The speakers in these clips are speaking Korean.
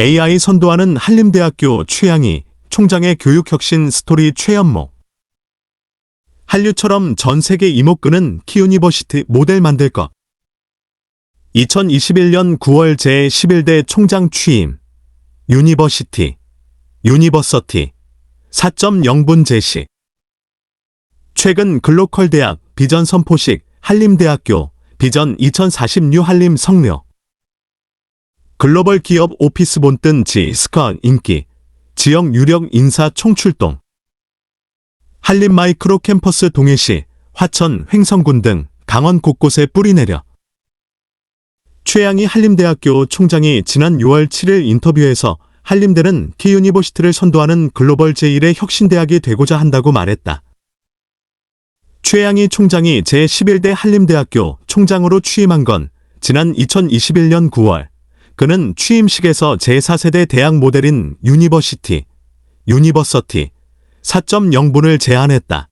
AI 선도하는 한림대학교 최양희 총장의 교육혁신 스토리 최연목. 한류처럼 전 세계 이목구는 키유니버시티 모델 만들 것. 2021년 9월 제11대 총장 취임. 유니버시티, 유니버서티, 4.0분 제시. 최근 글로컬 대학 비전 선포식 한림대학교 비전 2040 뉴 한림 성묘. 글로벌 기업 오피스 본뜬 지스커 인기, 지역 유력 인사 총출동. 한림 마이크로 캠퍼스 동해시, 화천, 횡성군 등 강원 곳곳에 뿌리내려. 최양희 한림대학교 총장이 지난 6월 7일 인터뷰에서 한림대는 키유니버시티를 선도하는 글로벌 제1의 혁신대학이 되고자 한다고 말했다. 최양희 총장이 제11대 한림대학교 총장으로 취임한 건 지난 2021년 9월. 그는 취임식에서 제4세대 대학 모델인 유니버시티, 유니버서티, 4.0분을 제안했다.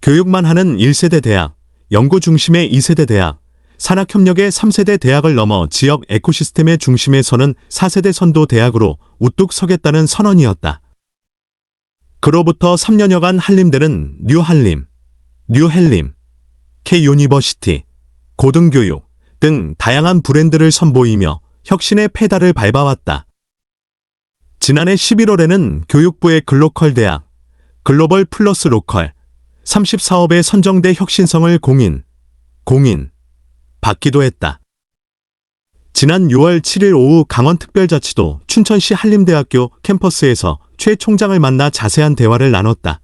교육만 하는 1세대 대학, 연구 중심의 2세대 대학, 산학협력의 3세대 대학을 넘어 지역 에코시스템의 중심에 서는 4세대 선도 대학으로 우뚝 서겠다는 선언이었다. 그로부터 3년여간 한림대는 뉴한림, 뉴헬림, K유니버시티, 고등교육 등 다양한 브랜드를 선보이며 혁신의 페달을 밟아왔다. 지난해 11월에는 교육부의 글로컬 대학, 글로벌 플러스 로컬, 30사업에 선정돼 혁신성을 받기도 했다. 지난 6월 7일 오후 강원특별자치도 춘천시 한림대학교 캠퍼스에서 최 총장을 만나 자세한 대화를 나눴다.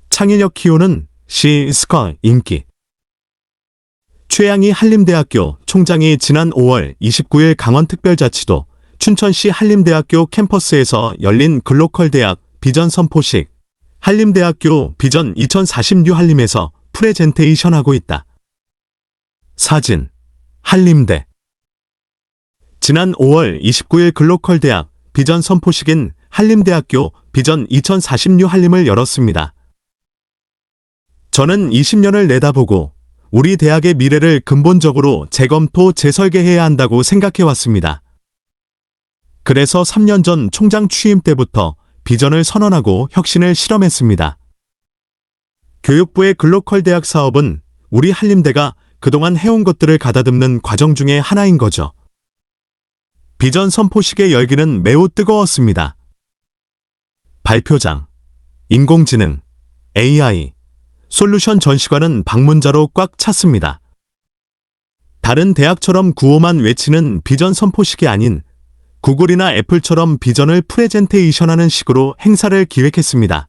창의력 키우는 시스커 인기. 최양희 한림대학교 총장이 지난 5월 29일 강원특별자치도 춘천시 한림대학교 캠퍼스에서 열린 글로컬 대학 비전 선포식 한림대학교 비전 2040 뉴 한림에서 프레젠테이션하고 있다. 사진 한림대. 지난 5월 29일 글로컬 대학 비전 선포식인 한림대학교 비전 2040 뉴 한림을 열었습니다. 저는 20년을 내다보고 우리 대학의 미래를 근본적으로 재검토, 재설계해야 한다고 생각해왔습니다. 그래서 3년 전 총장 취임 때부터 비전을 선언하고 혁신을 실험했습니다. 교육부의 글로컬 대학 사업은 우리 한림대가 그동안 해온 것들을 가다듬는 과정 중에 하나인 거죠. 비전 선포식의 열기는 매우 뜨거웠습니다. 발표장, 인공지능, AI, 솔루션 전시관은 방문자로 꽉 찼습니다. 다른 대학처럼 구호만 외치는 비전 선포식이 아닌 구글이나 애플처럼 비전을 프레젠테이션하는 식으로 행사를 기획했습니다.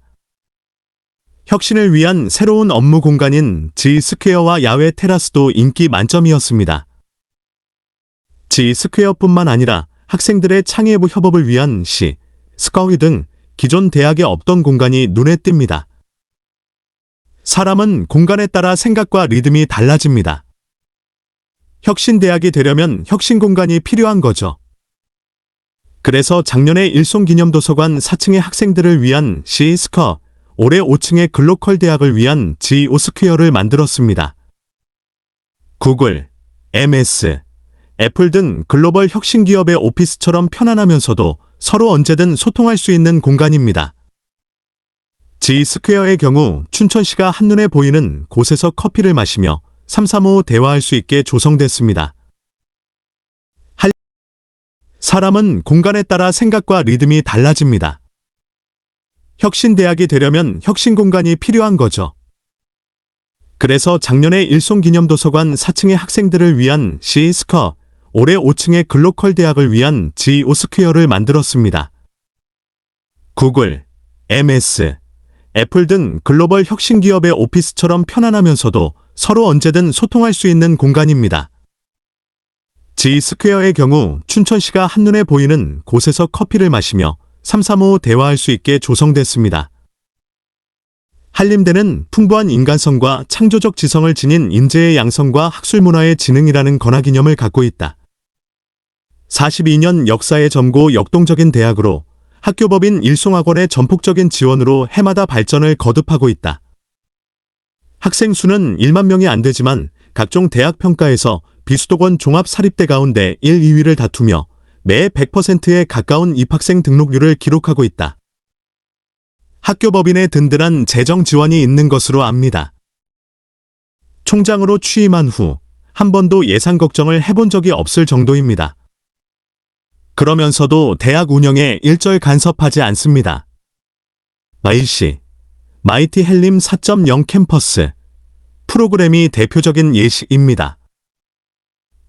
혁신을 위한 새로운 업무 공간인 G스퀘어와 야외 테라스도 인기 만점이었습니다. G스퀘어뿐만 아니라 학생들의 창의부 협업을 위한 스커위 등 기존 대학에 없던 공간이 눈에 띕니다. 사람은 공간에 따라 생각과 리듬이 달라집니다. 혁신대학이 되려면 혁신공간이 필요한 거죠. 그래서 작년에 일송기념도서관 4층의 학생들을 위한 C스커, 올해 5층의 글로컬 대학을 위한 G오스퀘어를 만들었습니다. 구글, MS, 애플 등 글로벌 혁신기업의 오피스처럼 편안하면서도 서로 언제든 소통할 수 있는 공간입니다. G스퀘어의 경우 춘천시가 한눈에 보이는 곳에서 커피를 마시며 삼삼오오 대화할 수 있게 조성됐습니다. 사람은 공간에 따라 생각과 리듬이 달라집니다. 혁신대학이 되려면 혁신공간이 필요한 거죠. 그래서 작년에 일송기념도서관 4층의 학생들을 위한 C스커, 올해 5층의 글로컬 대학을 위한 G오스퀘어를 만들었습니다. 구글, MS, 애플 등 글로벌 혁신기업의 오피스처럼 편안하면서도 서로 언제든 소통할 수 있는 공간입니다. G스퀘어의 경우 춘천시가 한눈에 보이는 곳에서 커피를 마시며 삼삼오오 대화할 수 있게 조성됐습니다. 한림대는 풍부한 인간성과 창조적 지성을 지닌 인재의 양성과 학술문화의 지능이라는 권화기념을 갖고 있다. 42년 역사의 점고 역동적인 대학으로 학교법인 일송학원의 전폭적인 지원으로 해마다 발전을 거듭하고 있다. 학생 수는 1만 명이 안 되지만 각종 대학 평가에서 비수도권 종합사립대 가운데 1, 2위를 다투며 매 100%에 가까운 입학생 등록률을 기록하고 있다. 학교법인의 든든한 재정 지원이 있는 것으로 압니다. 총장으로 취임한 후 한 번도 예산 걱정을 해본 적이 없을 정도입니다. 그러면서도 대학 운영에 일절 간섭하지 않습니다. 마일시, 마이티 헬림 4.0 캠퍼스 프로그램이 대표적인 예시입니다.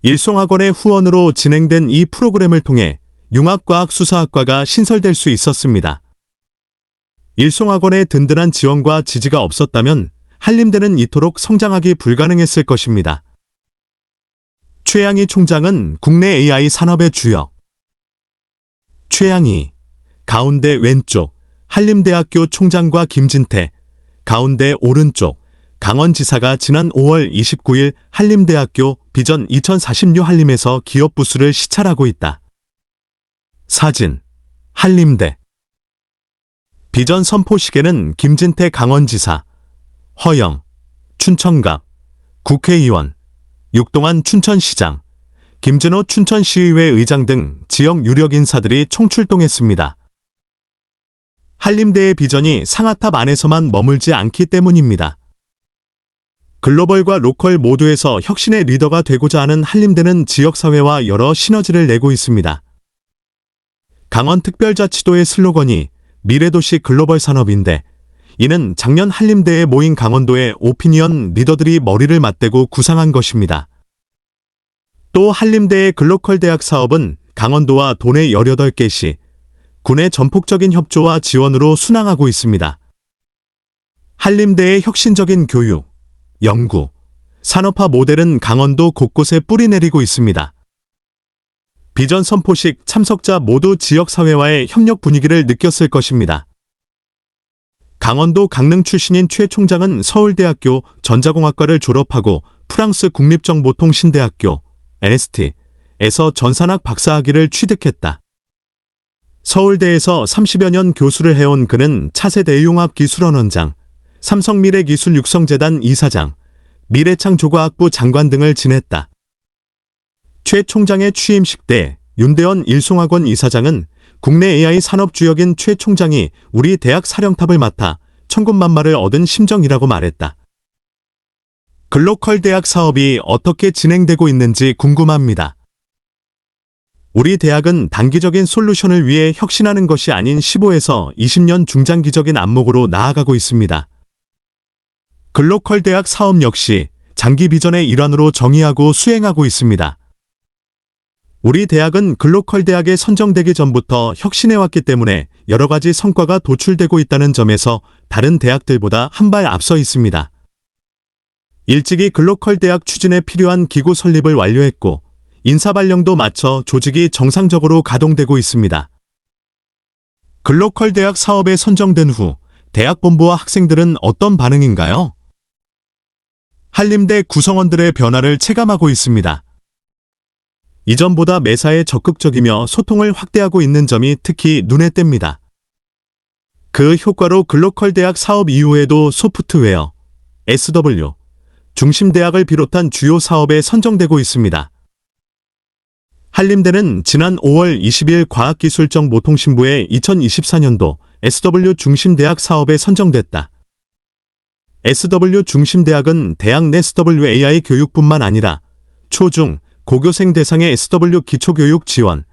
일송학원의 후원으로 진행된 이 프로그램을 통해 융합과학수사학과가 신설될 수 있었습니다. 일송학원의 든든한 지원과 지지가 없었다면 한림대는 이토록 성장하기 불가능했을 것입니다. 최양희 총장은 국내 AI 산업의 주역. 최양희, 가운데 왼쪽 한림대학교 총장과 김진태, 가운데 오른쪽 강원지사가 지난 5월 29일 한림대학교 비전 2046 한림에서 기업 부스를 시찰하고 있다. 사진, 한림대. 비전 선포식에는 김진태 강원지사, 허영, 춘천갑, 국회의원, 육동환 춘천시장, 김진호 춘천시의회 의장 등 지역 유력 인사들이 총출동했습니다. 한림대의 비전이 상아탑 안에서만 머물지 않기 때문입니다. 글로벌과 로컬 모두에서 혁신의 리더가 되고자 하는 한림대는 지역사회와 여러 시너지를 내고 있습니다. 강원특별자치도의 슬로건이 미래도시 글로벌 산업인데, 이는 작년 한림대에 모인 강원도의 오피니언 리더들이 머리를 맞대고 구상한 것입니다. 또 한림대의 글로컬 대학 사업은 강원도와 도내 18개시, 군의 전폭적인 협조와 지원으로 순항하고 있습니다. 한림대의 혁신적인 교육, 연구, 산업화 모델은 강원도 곳곳에 뿌리내리고 있습니다. 비전 선포식 참석자 모두 지역사회와의 협력 분위기를 느꼈을 것입니다. 강원도 강릉 출신인 최 총장은 서울대학교 전자공학과를 졸업하고 프랑스 국립정보통신대학교 NST에서 전산학 박사학위를 취득했다. 서울대에서 30여 년 교수를 해온 그는 차세대 융합기술원원장, 삼성미래기술육성재단 이사장, 미래창조과학부 장관 등을 지냈다. 최 총장의 취임식 때 윤대원 일송학원 이사장은 국내 AI 산업 주역인 최 총장이 우리 대학 사령탑을 맡아 천군만마를 얻은 심정이라고 말했다. 글로컬 대학 사업이 어떻게 진행되고 있는지 궁금합니다. 우리 대학은 단기적인 솔루션을 위해 혁신하는 것이 아닌 15에서 20년 중장기적인 안목으로 나아가고 있습니다. 글로컬 대학 사업 역시 장기 비전의 일환으로 정의하고 수행하고 있습니다. 우리 대학은 글로컬 대학에 선정되기 전부터 혁신해왔기 때문에 여러 가지 성과가 도출되고 있다는 점에서 다른 대학들보다 한 발 앞서 있습니다. 일찍이 글로컬 대학 추진에 필요한 기구 설립을 완료했고 인사 발령도 마쳐 조직이 정상적으로 가동되고 있습니다. 글로컬 대학 사업에 선정된 후 대학 본부와 학생들은 어떤 반응인가요? 한림대 구성원들의 변화를 체감하고 있습니다. 이전보다 매사에 적극적이며 소통을 확대하고 있는 점이 특히 눈에 띕니다. 그 효과로 글로컬 대학 사업 이후에도 소프트웨어, SW, 중심대학을 비롯한 주요 사업에 선정되고 있습니다. 한림대는 지난 5월 20일 과학기술정보통신부의 2024년도 SW 중심대학 사업에 선정됐다. SW 중심대학은 대학 내 SWAI 교육뿐만 아니라 초중, 고교생 대상의 SW 기초교육 지원,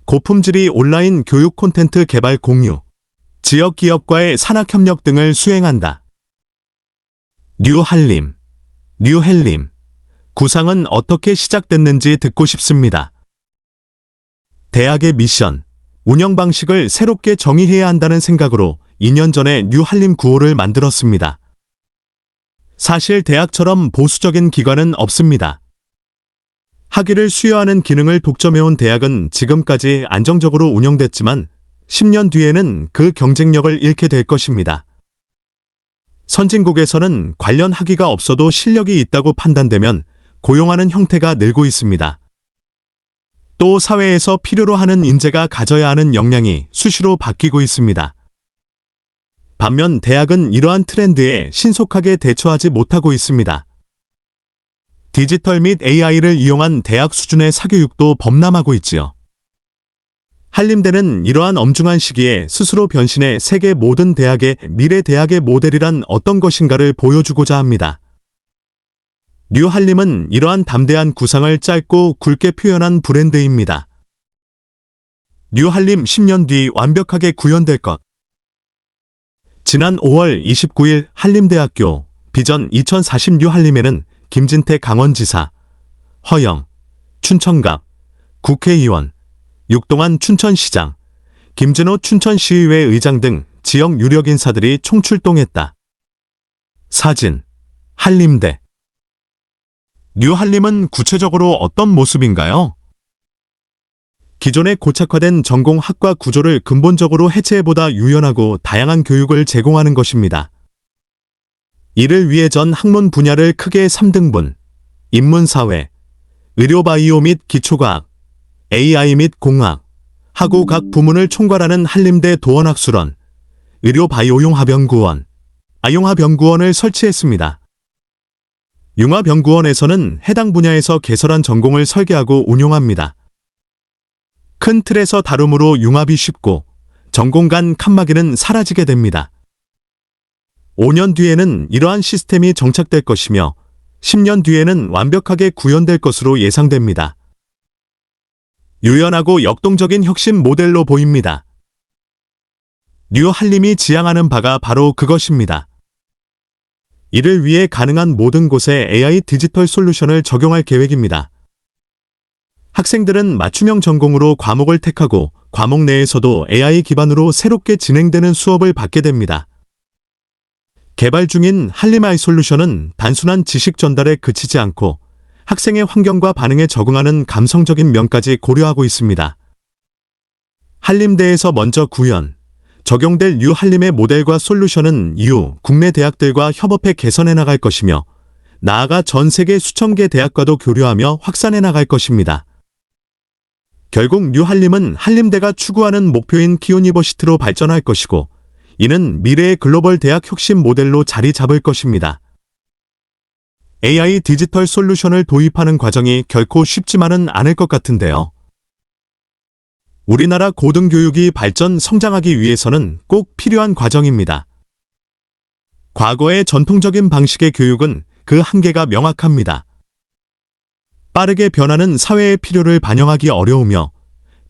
고품질의 온라인 교육 콘텐츠 개발 공유, 지역 기업과의 산학협력 등을 수행한다. 뉴한림, 뉴헬림, 구상은 어떻게 시작됐는지 듣고 싶습니다. 대학의 미션, 운영 방식을 새롭게 정의해야 한다는 생각으로 2년 전에 뉴한림 9호를 만들었습니다. 사실 대학처럼 보수적인 기관은 없습니다. 학위를 수여하는 기능을 독점해온 대학은 지금까지 안정적으로 운영됐지만 10년 뒤에는 그 경쟁력을 잃게 될 것입니다. 선진국에서는 관련 학위가 없어도 실력이 있다고 판단되면 고용하는 형태가 늘고 있습니다. 또 사회에서 필요로 하는 인재가 가져야 하는 역량이 수시로 바뀌고 있습니다. 반면 대학은 이러한 트렌드에 신속하게 대처하지 못하고 있습니다. 디지털 및 AI를 이용한 대학 수준의 사교육도 범람하고 있지요. 한림대는 이러한 엄중한 시기에 스스로 변신해 세계 모든 대학의 미래 대학의 모델이란 어떤 것인가를 보여주고자 합니다. 뉴한림은 이러한 담대한 구상을 짧고 굵게 표현한 브랜드입니다. 뉴한림 10년 뒤 완벽하게 구현될 것. 지난 5월 29일 한림대학교 비전 2040 뉴한림에는 김진태 강원지사, 허영, 춘천갑, 국회의원, 육동환 춘천시장, 김진호 춘천시의회 의장 등 지역 유력 인사들이 총출동했다. 사진, 한림대. 뉴한림은 구체적으로 어떤 모습인가요? 기존의 고착화된 전공학과 구조를 근본적으로 해체해보다 유연하고 다양한 교육을 제공하는 것입니다. 이를 위해 전 학문 분야를 크게 3등분, 인문사회, 의료바이오 및 기초과학, AI 및 공학, 하고 각 부문을 총괄하는 한림대 도원학술원, 의료바이오융합연구원, 아융합연구원을 설치했습니다. 융합연구원에서는 해당 분야에서 개설한 전공을 설계하고 운용합니다. 큰 틀에서 다루므로 융합이 쉽고 전공 간 칸막이는 사라지게 됩니다. 5년 뒤에는 이러한 시스템이 정착될 것이며 10년 뒤에는 완벽하게 구현될 것으로 예상됩니다. 유연하고 역동적인 혁신 모델로 보입니다. 뉴한림이 지향하는 바가 바로 그것입니다. 이를 위해 가능한 모든 곳에 AI 디지털 솔루션을 적용할 계획입니다. 학생들은 맞춤형 전공으로 과목을 택하고 과목 내에서도 AI 기반으로 새롭게 진행되는 수업을 받게 됩니다. 개발 중인 한림 AI 솔루션은 단순한 지식 전달에 그치지 않고 학생의 환경과 반응에 적응하는 감성적인 면까지 고려하고 있습니다. 한림대에서 먼저 구현, 적용될 뉴한림의 모델과 솔루션은 이후 국내 대학들과 협업해 개선해 나갈 것이며 나아가 전 세계 수천 개 대학과도 교류하며 확산해 나갈 것입니다. 결국 뉴한림은 한림대가 추구하는 목표인 키유니버시티로 발전할 것이고 이는 미래의 글로벌 대학 혁신 모델로 자리 잡을 것입니다. AI 디지털 솔루션을 도입하는 과정이 결코 쉽지만은 않을 것 같은데요. 우리나라 고등교육이 발전 성장하기 위해서는 꼭 필요한 과정입니다. 과거의 전통적인 방식의 교육은 그 한계가 명확합니다. 빠르게 변하는 사회의 필요를 반영하기 어려우며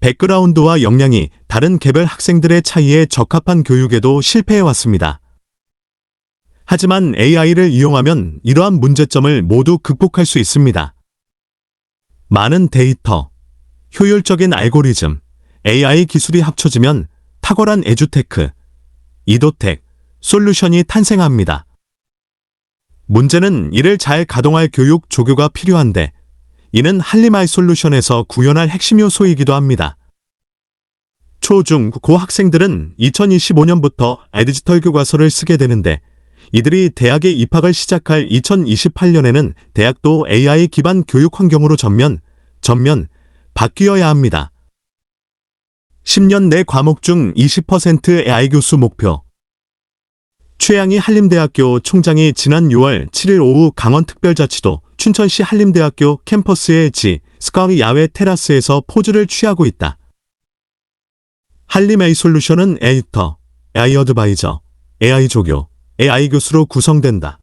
백그라운드와 역량이 다른 개별 학생들의 차이에 적합한 교육에도 실패해왔습니다. 하지만 AI를 이용하면 이러한 문제점을 모두 극복할 수 있습니다. 많은 데이터, 효율적인 알고리즘, AI 기술이 합쳐지면 탁월한 에듀테크, 이도텍, 솔루션이 탄생합니다. 문제는 이를 잘 가동할 교육 조교가 필요한데 이는 한림 AI 솔루션에서 구현할 핵심 요소이기도 합니다. 초, 중, 고 학생들은 2025년부터 디지털 교과서를 쓰게 되는데 이들이 대학에 입학을 시작할 2028년에는 대학도 AI 기반 교육 환경으로 전면 바뀌어야 합니다. 10년 내 과목 중 20% AI 교수 목표. 최양희 한림대학교 총장이 지난 6월 7일 오후 강원특별자치도 춘천시 한림대학교 캠퍼스의 스카이 야외 테라스에서 포즈를 취하고 있다. 한림 AI 솔루션은 에디터, AI 어드바이저, AI 조교, AI 교수로 구성된다.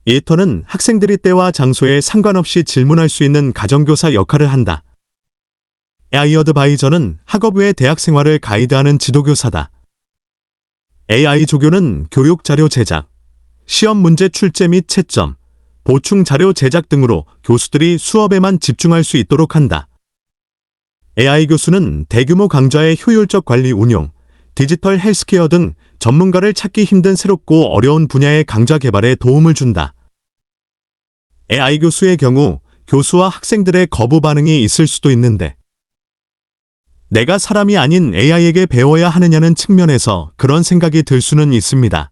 에디터는 학생들이 때와 장소에 상관없이 질문할 수 있는 가정교사 역할을 한다. AI 어드바이저는 학업 외 대학 생활을 가이드하는 지도교사다. AI 조교는 교육 자료 제작, 시험 문제 출제 및 채점, 보충 자료 제작 등으로 교수들이 수업에만 집중할 수 있도록 한다. AI 교수는 대규모 강좌의 효율적 관리 운용, 디지털 헬스케어 등 전문가를 찾기 힘든 새롭고 어려운 분야의 강좌 개발에 도움을 준다. AI 교수의 경우 교수와 학생들의 거부 반응이 있을 수도 있는데 내가 사람이 아닌 AI에게 배워야 하느냐는 측면에서 그런 생각이 들 수는 있습니다.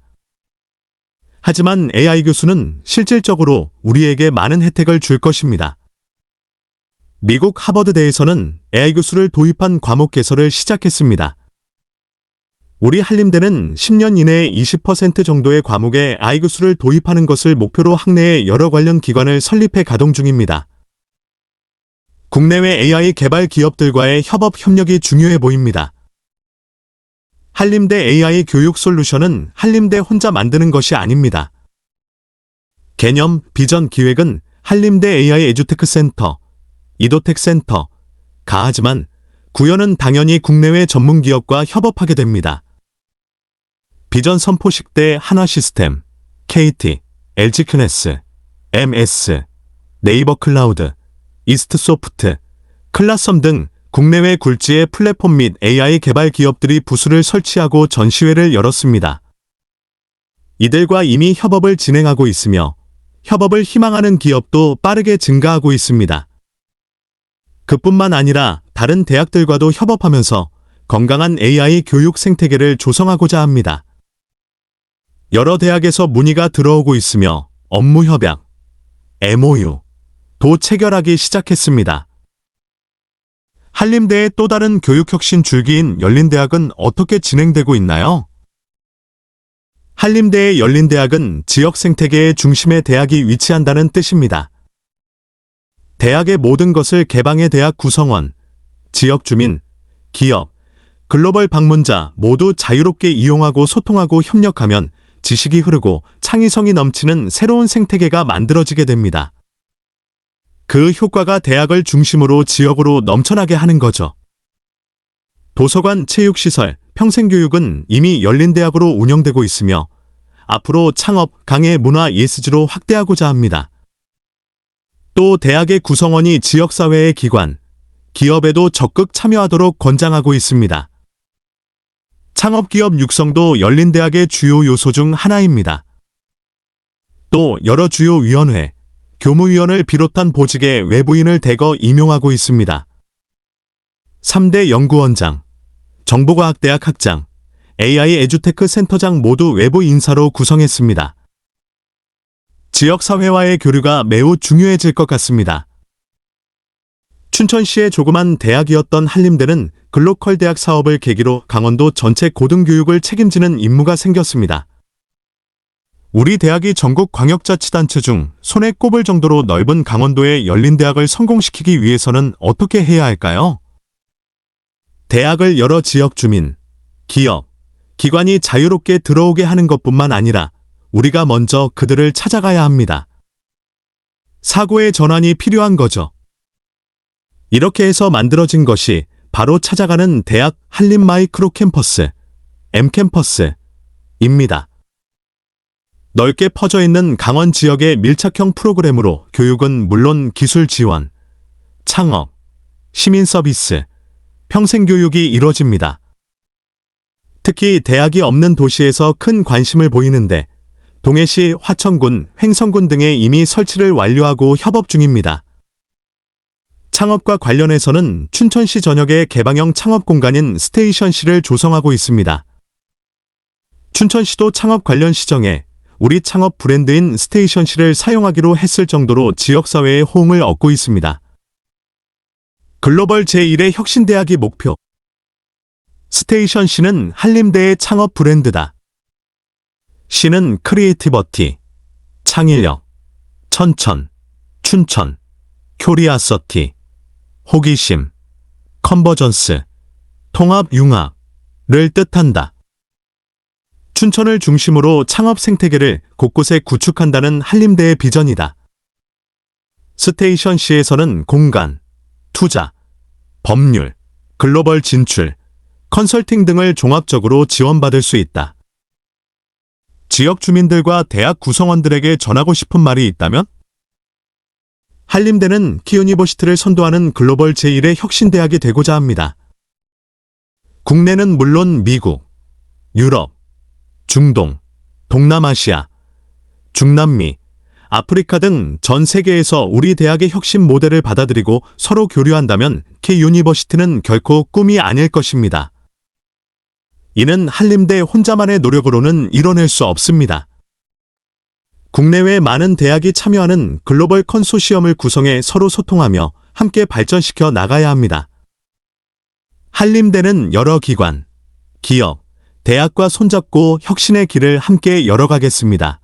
하지만 AI 교수는 실질적으로 우리에게 많은 혜택을 줄 것입니다. 미국 하버드대에서는 AI 교수를 도입한 과목 개설을 시작했습니다. 우리 한림대는 10년 이내에 20% 정도의 과목에 AI 교수를 도입하는 것을 목표로 학내에 여러 관련 기관을 설립해 가동 중입니다. 국내외 AI 개발 기업들과의 협업 협력이 중요해 보입니다. 한림대 AI 교육 솔루션은 한림대 혼자 만드는 것이 아닙니다. 개념, 비전, 기획은 한림대 AI 에듀테크 센터, 이도텍 센터, 가하지만 구현은 당연히 국내외 전문 기업과 협업하게 됩니다. 비전 선포식 때 한화시스템, KT, LG큐네스, MS, 네이버 클라우드, 이스트소프트, 클라썸 등 국내외 굴지의 플랫폼 및 AI 개발 기업들이 부스를 설치하고 전시회를 열었습니다. 이들과 이미 협업을 진행하고 있으며 협업을 희망하는 기업도 빠르게 증가하고 있습니다. 그뿐만 아니라 다른 대학들과도 협업하면서 건강한 AI 교육 생태계를 조성하고자 합니다. 여러 대학에서 문의가 들어오고 있으며 업무 협약, MOU,도 체결하기 시작했습니다. 한림대의 또 다른 교육혁신 줄기인 열린대학은 어떻게 진행되고 있나요? 한림대의 열린대학은 지역 생태계의 중심에 대학이 위치한다는 뜻입니다. 대학의 모든 것을 개방해 대학 구성원, 지역 주민, 기업, 글로벌 방문자 모두 자유롭게 이용하고 소통하고 협력하면 지식이 흐르고 창의성이 넘치는 새로운 생태계가 만들어지게 됩니다. 그 효과가 대학을 중심으로 지역으로 넘쳐나게 하는 거죠. 도서관, 체육시설, 평생교육은 이미 열린대학으로 운영되고 있으며 앞으로 창업, 강해, 문화, ESG로 확대하고자 합니다. 또 대학의 구성원이 지역사회의 기관, 기업에도 적극 참여하도록 권장하고 있습니다. 창업기업 육성도 열린대학의 주요 요소 중 하나입니다. 또 여러 주요 위원회, 교무위원을 비롯한 보직에 외부인을 대거 임용하고 있습니다. 3대 연구원장, 정보과학대학 학장, AI 에듀테크 센터장 모두 외부 인사로 구성했습니다. 지역사회와의 교류가 매우 중요해질 것 같습니다. 춘천시의 조그만 대학이었던 한림대는 글로컬 대학 사업을 계기로 강원도 전체 고등교육을 책임지는 임무가 생겼습니다. 우리 대학이 전국 광역자치단체 중 손에 꼽을 정도로 넓은 강원도의 열린대학을 성공시키기 위해서는 어떻게 해야 할까요? 대학을 여러 지역 주민, 기업, 기관이 자유롭게 들어오게 하는 것뿐만 아니라 우리가 먼저 그들을 찾아가야 합니다. 사고의 전환이 필요한 거죠. 이렇게 해서 만들어진 것이 바로 찾아가는 대학 한림 마이크로 캠퍼스, M캠퍼스입니다. 넓게 퍼져 있는 강원 지역의 밀착형 프로그램으로 교육은 물론 기술 지원, 창업, 시민 서비스, 평생교육이 이루어집니다. 특히 대학이 없는 도시에서 큰 관심을 보이는데 동해시, 화천군, 횡성군 등에 이미 설치를 완료하고 협업 중입니다. 창업과 관련해서는 춘천시 전역에 개방형 창업 공간인 스테이션시를 조성하고 있습니다. 춘천시도 창업 관련 시정에 우리 창업 브랜드인 스테이션시를 사용하기로 했을 정도로 지역사회의 호응을 얻고 있습니다. 글로벌 제1의 혁신대학이 목표. 스테이션시는 한림대의 창업 브랜드다. 시는 크리에이티버티, 창의력, 천천, 춘천, 큐리아서티, 호기심, 컨버전스, 통합 융합을 뜻한다. 춘천을 중심으로 창업 생태계를 곳곳에 구축한다는 한림대의 비전이다. 스테이션시에서는 공간, 투자, 법률, 글로벌 진출, 컨설팅 등을 종합적으로 지원받을 수 있다. 지역 주민들과 대학 구성원들에게 전하고 싶은 말이 있다면? 한림대는 키유니버시티를 선도하는 글로벌 제1의 혁신대학이 되고자 합니다. 국내는 물론 미국, 유럽, 중동, 동남아시아, 중남미, 아프리카 등 전 세계에서 우리 대학의 혁신 모델을 받아들이고 서로 교류한다면 K유니버시티는 결코 꿈이 아닐 것입니다. 이는 한림대 혼자만의 노력으로는 이뤄낼 수 없습니다. 국내외 많은 대학이 참여하는 글로벌 컨소시엄을 구성해 서로 소통하며 함께 발전시켜 나가야 합니다. 한림대는 여러 기관, 기업, 대학과 손잡고 혁신의 길을 함께 열어가겠습니다.